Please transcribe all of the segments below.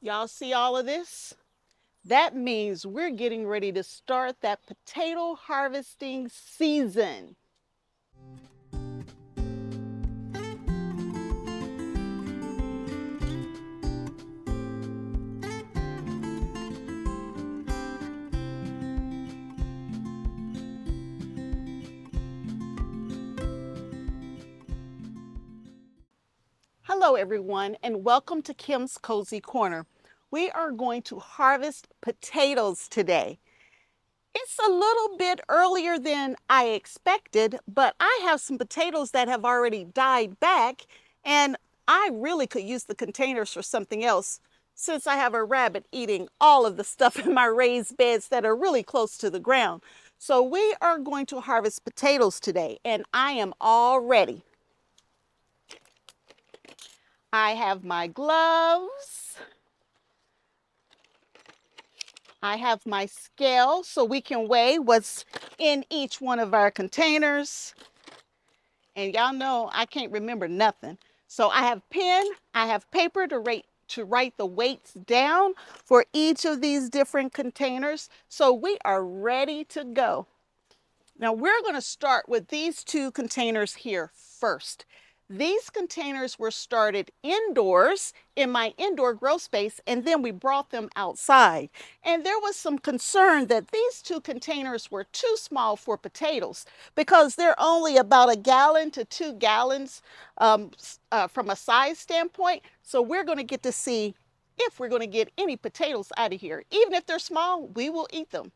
Y'all see all of this? That means we're getting ready to start that potato harvesting season. Hello everyone and welcome to Kim's Kozy Corner. We are going to harvest potatoes today. It's a little bit earlier than I expected, but I have some potatoes that have already died back and I really could use the containers for something else since I have a rabbit eating all of the stuff in my raised beds that are really close to the ground. So we are going to harvest potatoes today and I am all ready. I have my gloves. I have my scale so we can weigh what's in each one of our containers. And y'all know I can't remember nothing. So I have pen, I have paper to write the weights down for each of these different containers. So we are ready to go. Now we're going to start with these two containers here first. These containers were started indoors in my indoor grow space, and then we brought them outside. And there was some concern that these two containers were too small for potatoes because they're only about 1 gallon to 2 gallons from a size standpoint. So we're going to get to see if we're going to get any potatoes out of here. Even if they're small, we will eat them.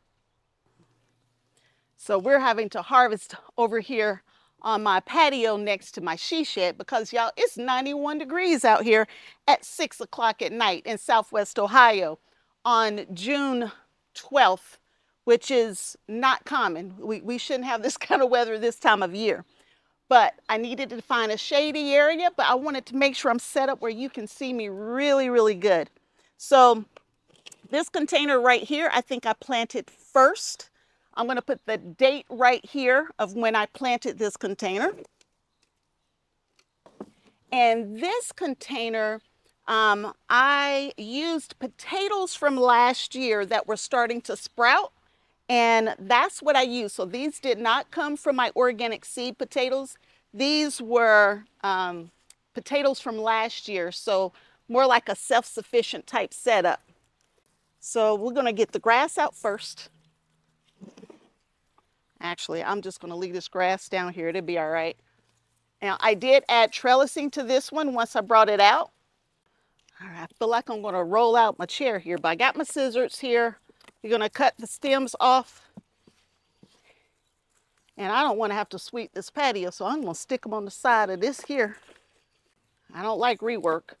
So we're having to harvest over here on my patio next to my she shed because y'all, it's 91 degrees out here at 6 o'clock at night in Southwest Ohio on June 12th, which is not common. We shouldn't have this kind of weather this time of year. But I needed to find a shady area, but I wanted to make sure I'm set up where you can see me really, really good. So this container right here, I think I planted first. I'm going to put the date right here of when I planted this container. And this container, I used potatoes from last year that were starting to sprout. And that's what I used. So these did not come from my organic seed potatoes. These were potatoes from last year. So more like a self-sufficient type setup. So we're going to get the grass out first. Actually, I'm just going to leave this grass down here. It'll be all right. Now, I did add trellising to this one once I brought it out. All right, I feel like I'm going to roll out my chair here, but I got my scissors here. We're going to cut the stems off. And I don't want to have to sweep this patio, so I'm going to stick them on the side of this here. I don't like rework.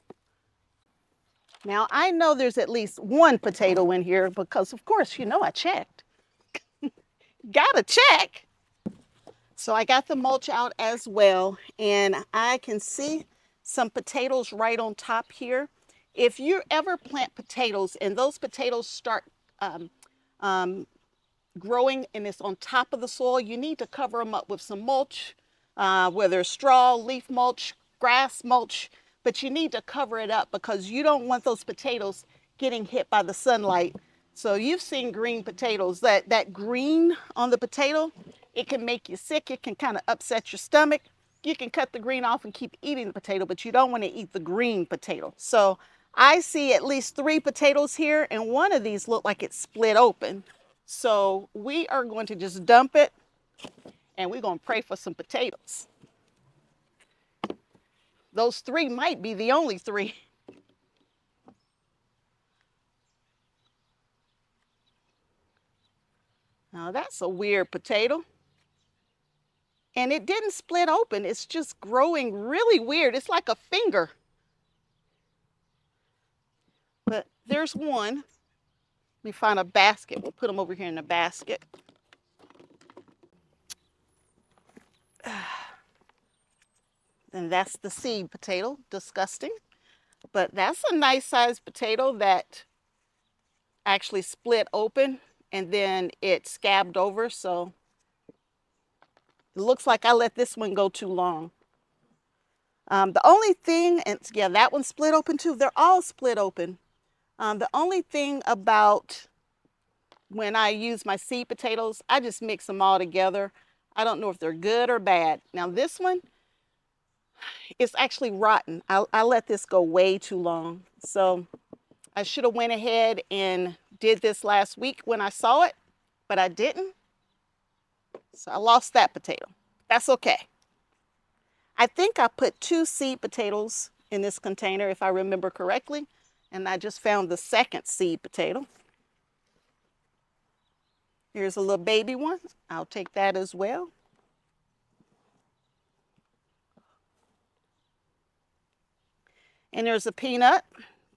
Now, I know there's at least one potato in here because, of course, you know I checked. Gotta check. So I got the mulch out as well, and I can see some potatoes right on top here. If you ever plant potatoes and those potatoes start growing and it's on top of the soil, you need to cover them up with some mulch, whether it's straw, leaf mulch, grass mulch, but you need to cover it up because you don't want those potatoes getting hit by the sunlight. So you've seen green potatoes, that green on the potato, it can make you sick. It can kind of upset your stomach. You can cut the green off and keep eating the potato, but you don't want to eat the green potato. So I see at least 3 potatoes here, and one of these look like it's split open. So we are going to just dump it, and we're going to pray for some potatoes. Those 3 might be the only 3. Now that's a weird potato. And it didn't split open. It's just growing really weird. It's like a finger. But there's one. Let me find a basket. We'll put them over here in the basket. And that's the seed potato. Disgusting. But that's a nice sized potato that actually split open and then it scabbed over. So it looks like I let this one go too long. The only thing, and yeah, that one split open too. They're all split open. The only thing about when I use my seed potatoes, I just mix them all together. I don't know if they're good or bad. Now this one, it's actually rotten. I let this go way too long. So I should have went ahead and did this last week when I saw it, but I didn't. So I lost that potato. That's okay. I think I put 2 seed potatoes in this container if I remember correctly, and I just found the second seed potato. Here's a little baby one. I'll take that as well. And there's a peanut.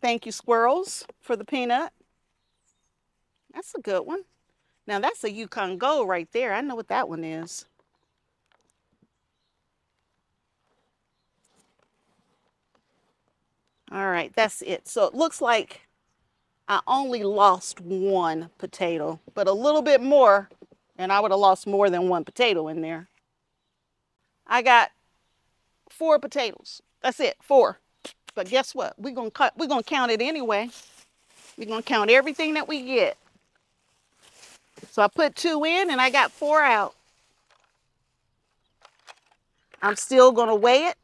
Thank you, squirrels, for the peanut. That's a good one. Now that's a Yukon Gold right there. I know what that one is. All right, that's it. So it looks like I only lost 1 potato, but a little bit more, and I would have lost more than 1 potato in there. I got 4 potatoes. That's it, 4. But guess what? We're gonna count it anyway. We're gonna count everything that we get. So I put 2 in and I got 4 out. I'm still gonna weigh it.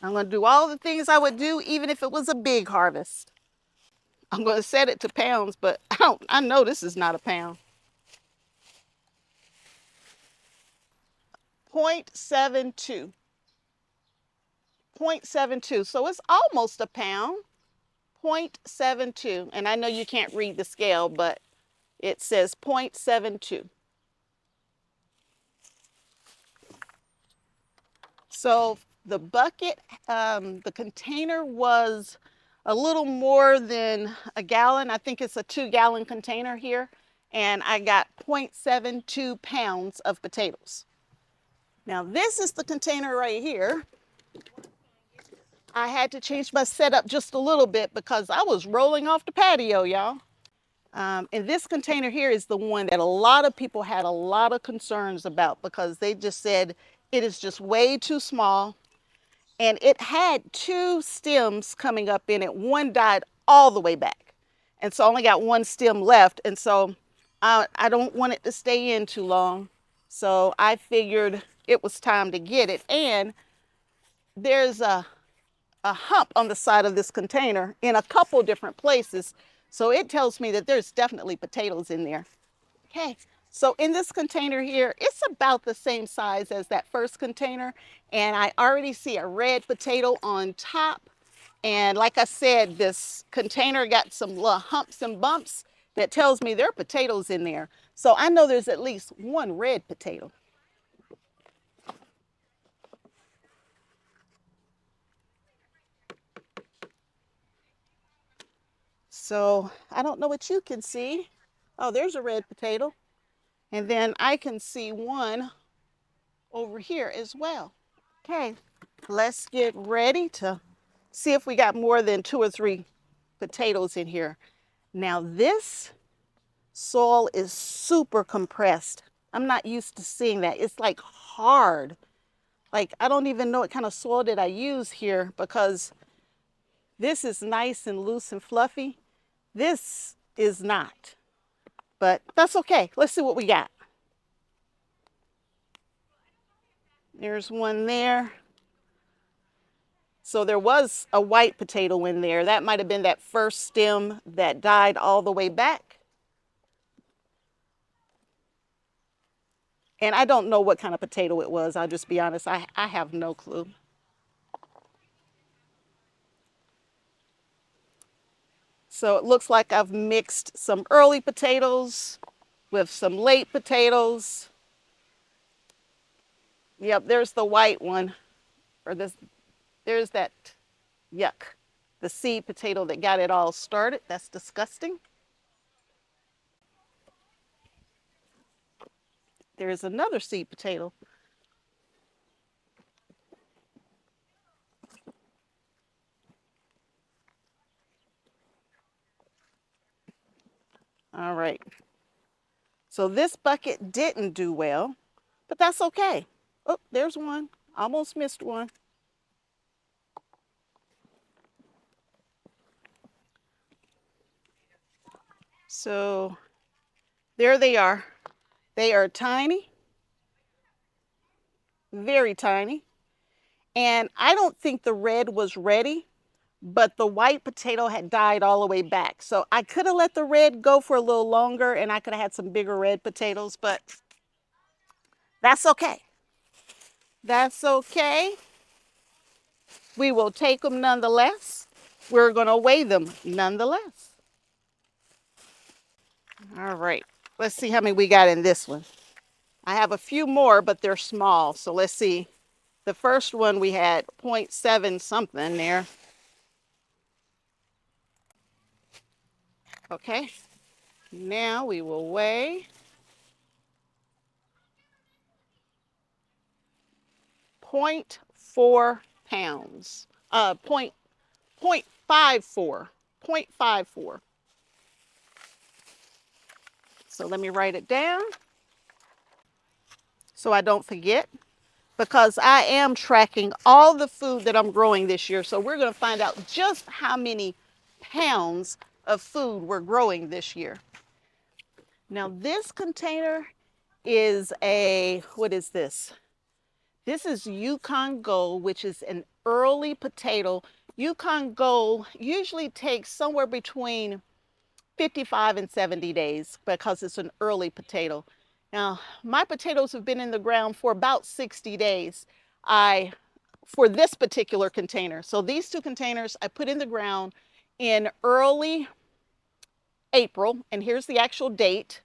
I'm gonna do all the things I would do even if it was a big harvest. I'm gonna set it to pounds, but I know this is not a pound. 0.72. 0.72. So it's almost a pound. 0.72. And I know you can't read the scale, but it says 0.72. So the bucket, the container was a little more than a gallon. I think it's a 2-gallon container here. And I got 0.72 pounds of potatoes. Now this is the container right here. I had to change my setup just a little bit because I was rolling off the patio, y'all. And this container here is the one that a lot of people had a lot of concerns about because they just said it is just way too small. And it had 2 stems coming up in it. One died all the way back. And so I only got 1 stem left. And so I don't want it to stay in too long. So I figured it was time to get it. And there's a hump on the side of this container in a couple different places. So it tells me that there's definitely potatoes in there. Okay, so in this container here, it's about the same size as that first container. And I already see a red potato on top. And like I said, this container got some little humps and bumps that tells me there are potatoes in there. So I know there's at least 1 red potato. So I don't know what you can see. Oh, there's a red potato. And then I can see 1 over here as well. Okay, let's get ready to see if we got more than 2 or 3 potatoes in here. Now this soil is super compressed. I'm not used to seeing that. It's like hard. Like I don't even know what kind of soil did I use here because this is nice and loose and fluffy. This is not, but that's okay. Let's see what we got. There's 1 there. So there was a white potato in there. That might have been that first stem that died all the way back. And I don't know what kind of potato it was. I'll just be honest. I have no clue. So it looks like I've mixed some early potatoes with some late potatoes. Yep, there's the white one. Or there's that, yuck, the seed potato that got it all started. That's disgusting. There's another seed potato. All right. So this bucket didn't do well, but that's okay. Oh, there's 1. Almost missed 1. So there they are. They are tiny, very tiny. And I don't think the red was ready, but the white potato had died all the way back. So I could have let the red go for a little longer and I could have had some bigger red potatoes, but that's okay. That's okay. We will take them nonetheless. We're going to weigh them nonetheless. All right. Let's see how many we got in this one. I have a few more, but they're small. So let's see. The first one we had 0.7 something there. Okay. Now we will weigh 0.4 pounds. 0.54. 0.54. So let me write it down so I don't forget, because I am tracking all the food that I'm growing this year. So we're going to find out just how many pounds of food we're growing this year. Now this container is what is this? This is Yukon Gold, which is an early potato. Yukon Gold usually takes somewhere between 55 and 70 days because it's an early potato. Now, my potatoes have been in the ground for about 60 days for this particular container. So these two containers I put in the ground in early April, and here's the actual date.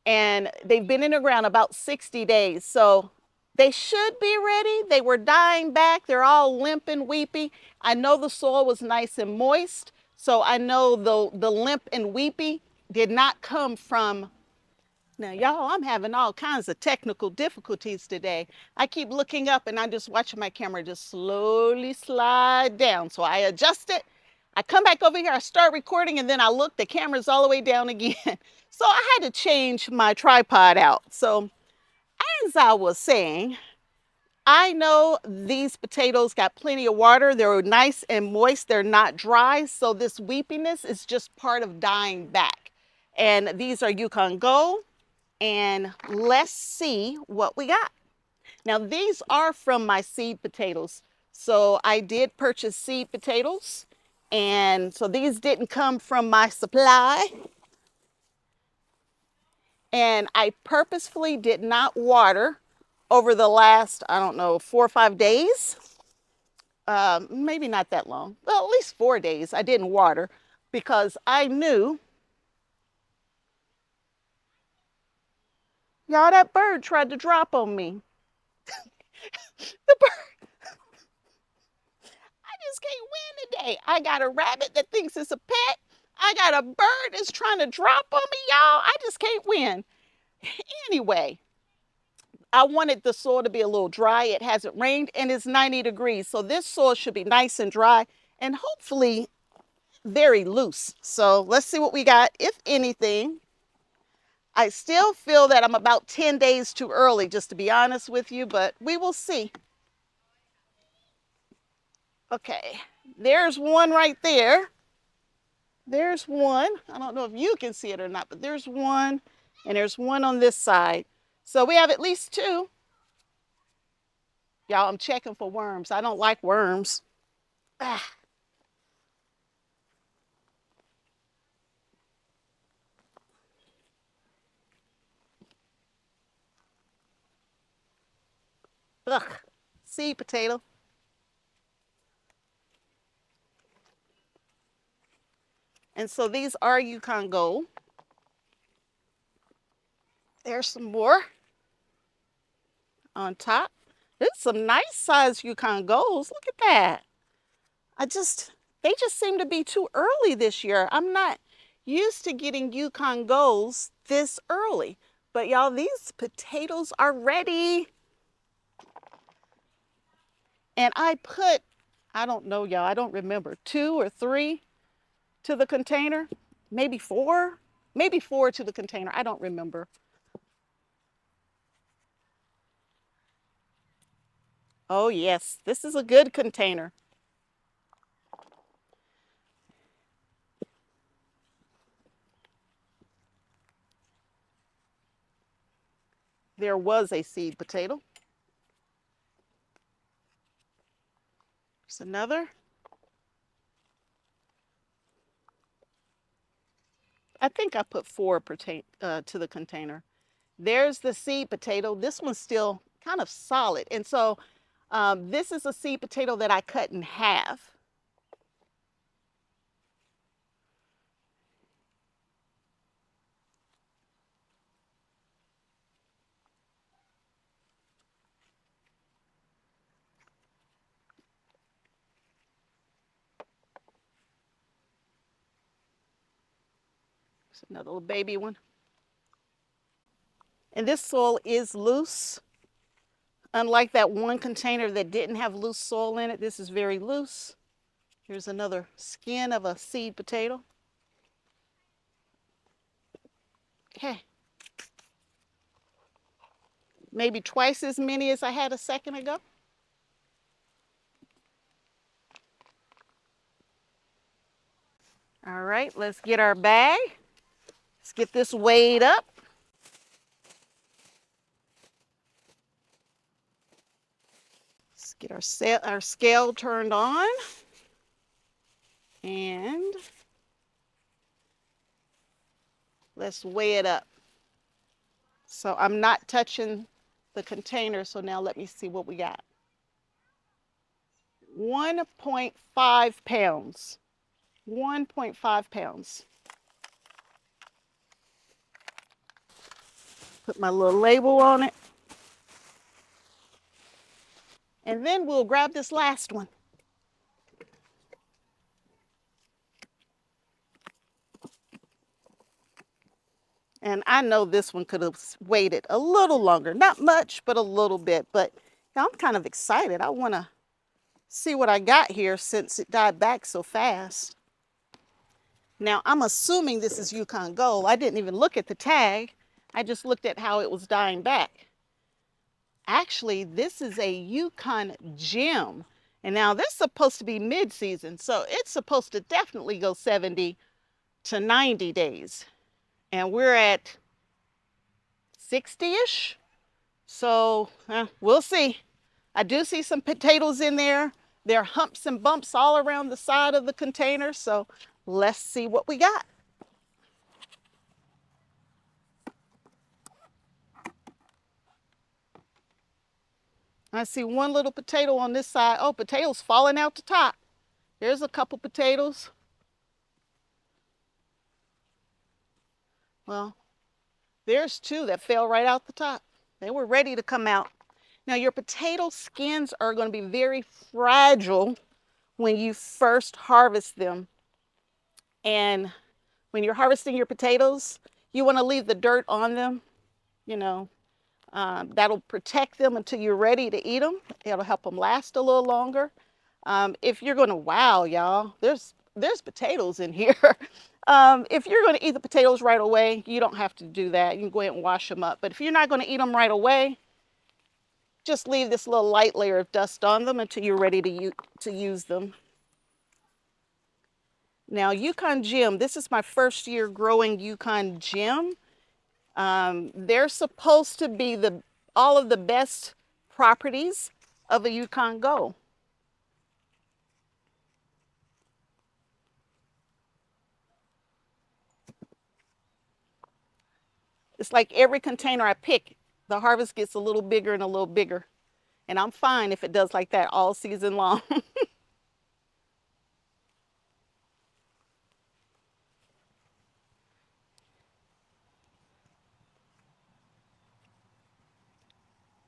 And they've been in the ground about 60 days. So they should be ready. They were dying back. They're all limp and weepy. I know the soil was nice and moist. So I know the limp and weepy did not come from. Now, y'all, I'm having all kinds of technical difficulties today. I keep looking up and I'm just watching my camera just slowly slide down. So I adjust it. I come back over here, I start recording, and then I look, the camera's all the way down again. So I had to change my tripod out. So as I was saying, I know these potatoes got plenty of water. They're nice and moist. They're not dry. So this weepiness is just part of dying back. And these are Yukon Gold. And let's see what we got. Now these are from my seed potatoes. So I did purchase seed potatoes. And so these didn't come from my supply. And I purposefully did not water over the last, I don't know, 4 or 5 days. Maybe not that long. Well, at least 4 days I didn't water because I knew. Y'all, that bird tried to drop on me. The bird, I just can't win today. I got a rabbit that thinks it's a pet. I got a bird that's trying to drop on me, y'all. I just can't win. Anyway, I wanted the soil to be a little dry. It hasn't rained and it's 90 degrees. So this soil should be nice and dry and hopefully very loose. So let's see what we got, if anything. I still feel that I'm about 10 days too early, just to be honest with you, but we will see. Okay, there's one right there. There's one. I don't know if you can see it or not, but there's one, and there's one on this side. So we have at least two. Y'all, I'm checking for worms. I don't like worms. Ah. Ugh, seed potato. And so these are Yukon Gold. There's some more on top. There's some nice size Yukon Golds. Look at that. They just seem to be too early this year. I'm not used to getting Yukon Golds this early. But y'all, these potatoes are ready. And I put, I don't know, y'all, I don't remember, 2 or 3 to the container, maybe 4 to the container. I don't remember. Oh yes, this is a good container. there was a seed potato. There's another. I think I put 4 to the container. There's the seed potato. This one's still kind of solid. And so this is a seed potato that I cut in half. There's another little baby one. And this soil is loose. Unlike that one container that didn't have loose soil in it, this is very loose. Here's another skin of a seed potato. Okay. Maybe twice as many as I had a second ago. All right, let's get our bag. Let's get this weighed up. Let's get our scale turned on. And let's weigh it up. So I'm not touching the container, so now let me see what we got. 1.5 pounds. 1.5 pounds. Put my little label on it. And then we'll grab this last one. And I know this one could have waited a little longer. Not much, but a little bit. But I'm kind of excited. I want to see what I got here since it died back so fast. Now, I'm assuming this is Yukon Gold. I didn't even look at the tag. I just looked at how it was dying back. Actually, this is a Yukon Gem. And now this is supposed to be mid-season, so it's supposed to definitely go 70 to 90 days. And we're at 60-ish. So we'll see. I do see some potatoes in there. There are humps and bumps all around the side of the container. So let's see what we got. I see one little potato on this side. Oh, potatoes falling out the top. There's a couple potatoes. Well, there's 2 that fell right out the top. They were ready to come out. Now, your potato skins are going to be very fragile when you first harvest them. And when you're harvesting your potatoes, you want to leave the dirt on them. You know, that'll protect them until you're ready to eat them. It'll help them last a little longer. If you're going to, wow, y'all, there's potatoes in here. If you're going to eat the potatoes right away, you don't have to do that. You can go ahead and wash them up. But if you're not going to eat them right away, just leave this little light layer of dust on them until you're ready to use them. Now, Yukon Gem, this is my first year growing Yukon Gem. They're supposed to be all of the best properties of a Yukon Gold. It's like every container I pick, the harvest gets a little bigger and a little bigger. And I'm fine if it does like that all season long.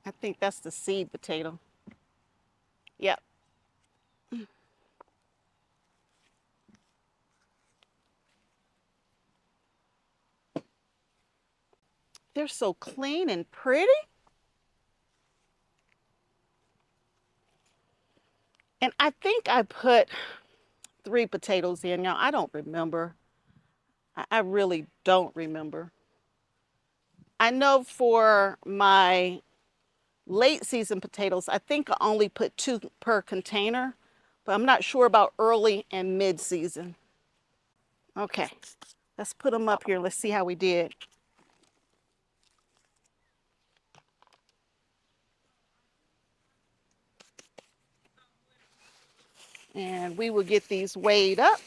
I think that's the seed potato. Yep. They're so clean and pretty. And I think I put 3 potatoes in. Now, I don't remember. I really don't remember. I know for my late season potatoes, I think I only put 2 per container, but I'm not sure about early and mid season. Okay, let's put them up here. Let's see how we did. And we will get these weighed up.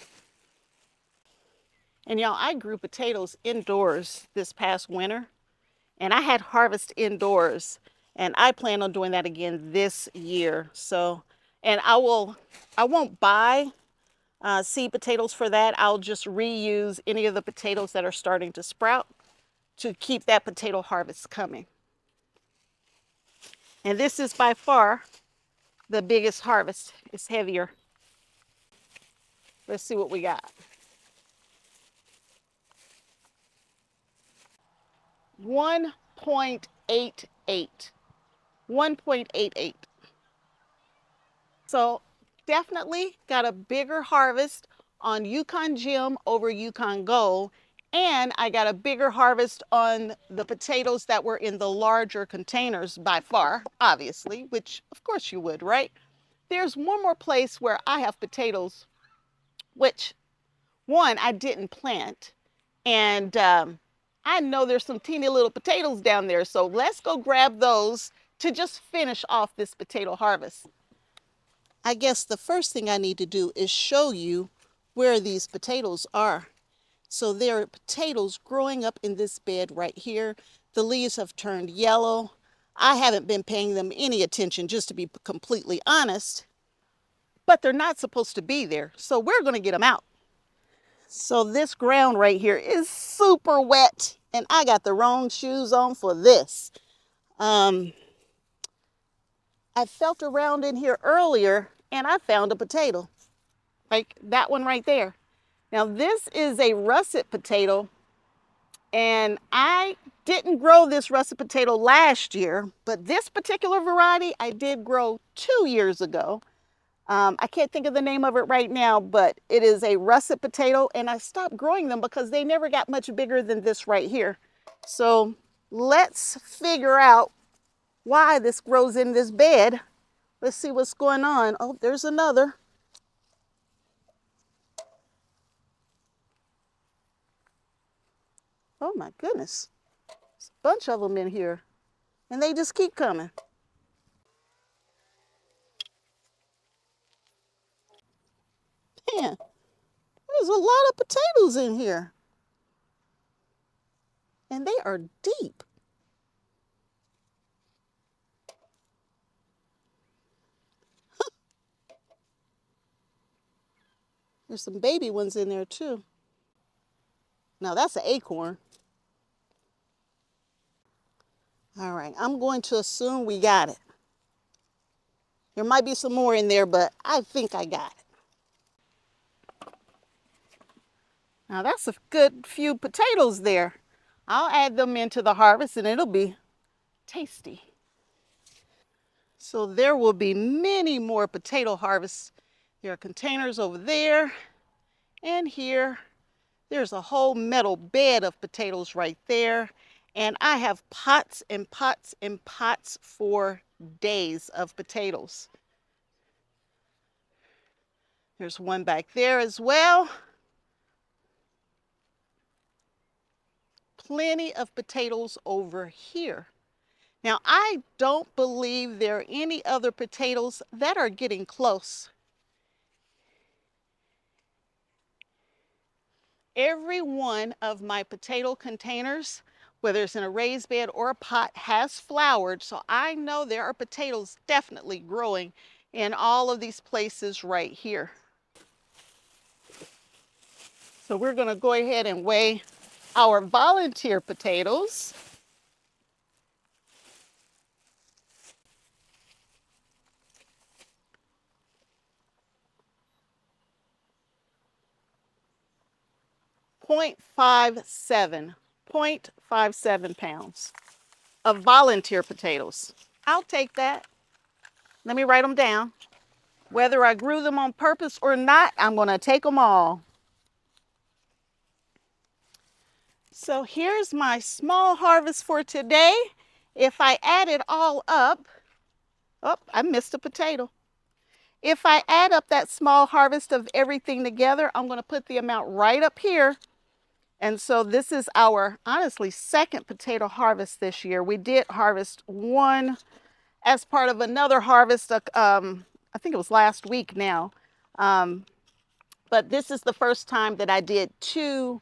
And y'all, I grew potatoes indoors this past winter, and I had harvest indoors, and I plan on doing that again this year. So, and I won't buy seed potatoes for that. I'll just reuse any of the potatoes that are starting to sprout to keep that potato harvest coming. And this is by far the biggest harvest. It's heavier. Let's see what we got. 1.88. 1.88. So definitely got a bigger harvest on Yukon Gem over Yukon Gold. And I got a bigger harvest on the potatoes that were in the larger containers by far, obviously, which of course you would, right? There's one more place where I have potatoes, which one, I didn't plant. And I know there's some teeny little potatoes down there. So let's go grab those to just finish off this potato harvest. I guess the first thing I need to do is show you where these potatoes are. So there are potatoes growing up in this bed right here. The leaves have turned yellow. I haven't been paying them any attention, just to be completely honest, but they're not supposed to be there. So we're going to get them out. So this ground right here is super wet, and I got the wrong shoes on for this. I felt around in here earlier and I found a potato, like that one right there. Now this is a russet potato, and I didn't grow this russet potato last year, but this particular variety I did grow 2 years ago. I can't think of the name of it right now, but it is a russet potato, and I stopped growing them because they never got much bigger than this right here. So let's figure out why this grows in this bed. Let's see what's going on. Oh, there's another. Oh my goodness. There's a bunch of them in here, and they just keep coming. Man, there's a lot of potatoes in here, and they are deep. There's some baby ones in there too. Now that's an acorn. All right, I'm going to assume we got it. There might be some more in there, but I think I got it. Now that's a good few potatoes there. I'll add them into the harvest and it'll be tasty. So there will be many more potato harvests. There are containers over there and here. There's a whole metal bed of potatoes right there. And I have pots and pots and pots for days of potatoes. There's one back there as well. Plenty of potatoes over here. Now, I don't believe there are any other potatoes that are getting close. Every one of my potato containers, whether it's in a raised bed or a pot, has flowered. So I know there are potatoes definitely growing in all of these places right here. So we're going to go ahead and weigh our volunteer potatoes. .57 pounds of volunteer potatoes. I'll take that. Let me write them down. Whether I grew them on purpose or not, I'm going to take them all. So here's my small harvest for today. If I add it all up, oh, I missed a potato. If I add up that small harvest of everything together, I'm going to put the amount right up here. And so this is our, honestly, second potato harvest this year. We did harvest one as part of another harvest, I think it was last week now. But this is the first time that I did 2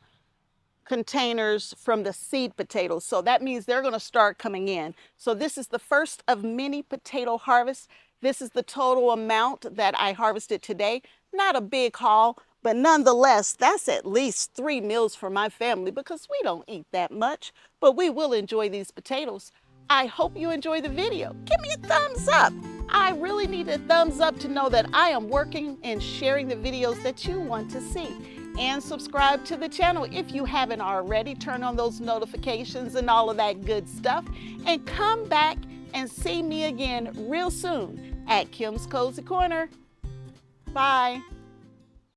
containers from the seed potatoes. So that means they're going to start coming in. So this is the first of many potato harvests. This is the total amount that I harvested today. Not a big haul, but nonetheless, that's at least 3 meals for my family because we don't eat that much, but we will enjoy these potatoes. I hope you enjoy the video. Give me a thumbs up. I really need a thumbs up to know that I am working and sharing the videos that you want to see. And subscribe to the channel if you haven't already. Turn on those notifications and all of that good stuff. And come back and see me again real soon at Kim's Cozy Corner. Bye.